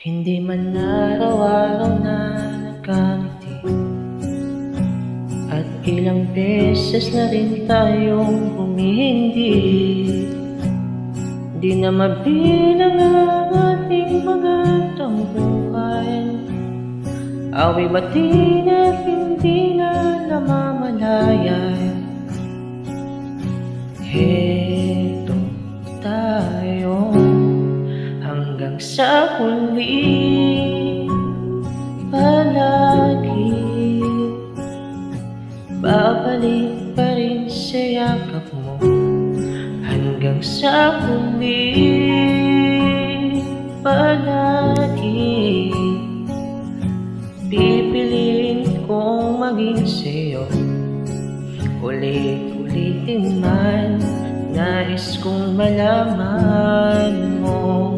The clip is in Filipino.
Hindi man araw-araw na nagkangiti, at ilang beses na rin tayong humihindi. Di na mabilang ang ating mga tampuhan, awi-bati na hindi na namamalayan. Heto tayo hanggang sa huli, palagi babalik pa rin sa yakap mo. Hanggang sa huli, palagi pipiliin kong maging sa'yo. Ulit-ulitin man, nais kong malaman mo.